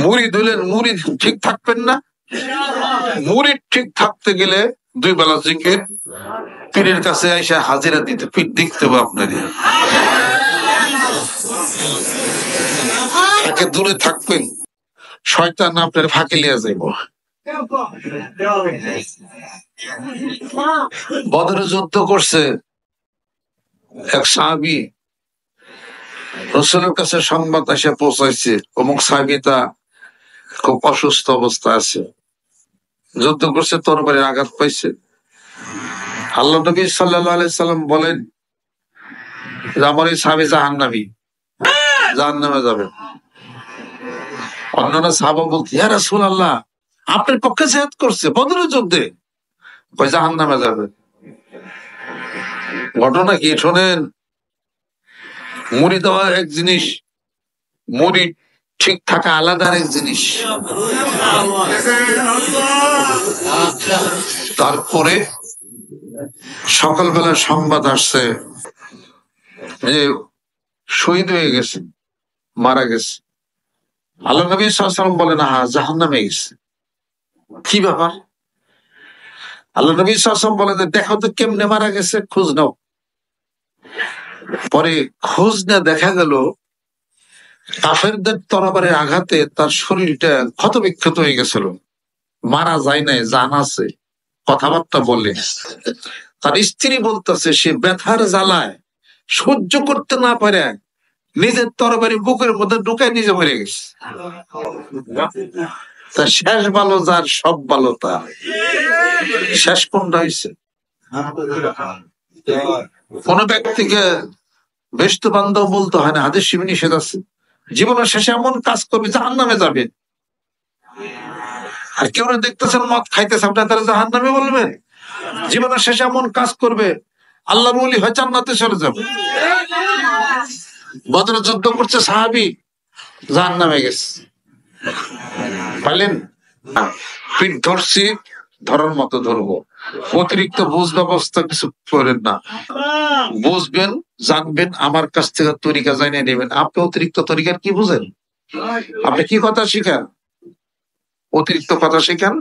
মুরিদ হইলেন, মুরিদ ঠিক থাকবেন না? মুরিদ ঠিক থাকতে গেলে 2 বেলা জিকির, পীরের কাছে এসে হাজিরা দিতে দেখতে হবে আপনাদের। দূরে থাকবেন, শয়তান আপনার ফাঁকে লিয়ে যাইব। বদরে যুদ্ধ করছে এক সাহাবী, রাসূলের কাছে সংবাদ এসে পৌঁছাইছে অমুক সাহাবীটা খুব অসুস্থ অবস্থা আছে, যুদ্ধ করছে, তরবারি আঘাত পাইছে। আল্লাহ নবী সাল্লাল্লাহু আলাইহি সাল্লাম বলেন যে আমার এই সাহাবী জাহান্নামী, জাহান্নামে যাবে। অন্যান্য সাহাবা বলতে, ইয়া রাসূলুল্লাহ, আপনার পক্ষে জিহাদ করছে বদরের যুদ্ধে, কই জাহান্নামে যাবে। ঘটনা কি শোনেন। মুরিদ হওয়া এক জিনিস, মুরিদ ঠিক থাকা আলাদা এক জিনিস। তারপরে সকালবেলা সংবাদ আসছে যে শহীদ হয়ে গেছে, মারা গেছে। আল্লাহ নবী সাল্লাল্লাহু আলাইহি ওয়াসাল্লাম বলেন, হ্যাঁ, জাহান্নামে গেছে। কি ব্যাপার? আল্লাহ নবী সাল্লাল্লাহু আলাইহি ওয়াসাল্লাম বলেন, দেখো তো কেমনে মারা গেছে, খোঁজ নাও। পরে খোঁজ না দেখা গেল কাফেরদের তরবারির আঘাতে তার শরীরটা ক্ষতবিক্ষত হয়ে গেছিল, মারা যায় নাই, জান আছে, কথাবার্তা বলে। তার স্ত্রী বলতেছে সে ব্যথার জ্বালায় সহ্য করতে না পারে নিজের তরবারি বুকের মধ্যে ঢুকায় নিজে মরে গেছে। তার শেষ ভালো যার, সব ভালো তার। শেষ কোনটা হয়েছে? কোন ব্যক্তিকে বেষ্ট বান্ধব বলতে হয় না, হাদিস শরীফে নিষেধ আছে। জীবনের শেষে এমন কাজ করবে জাহান্নামে যাবে। আর কেউ না দেখতেছেন মদ খাইতেছে, আপনার তারা জাহান্নামে বলবেন? জীবনের শেষে এমন কাজ করবে আল্লাহর ওলি হয় জান্নাতে চলে যাবে। বদরে যুদ্ধ করছে সাহাবী, জাহান্নামে গেছে। পাইলেন? পিঠ ধরছি, ধরার মতো ধরবো। অতিরিক্ত বুঝ ব্যবস্থা কিছু করেন না, বুঝবেন, জানবেন, আমার কাছ থেকে তরিকা জানিয়ে নেবেন। আপনি অতিরিক্ত তরিকার কি বুঝেন? আপনি কি কথা শিখেন? অতিরিক্ত কথা শিখেন।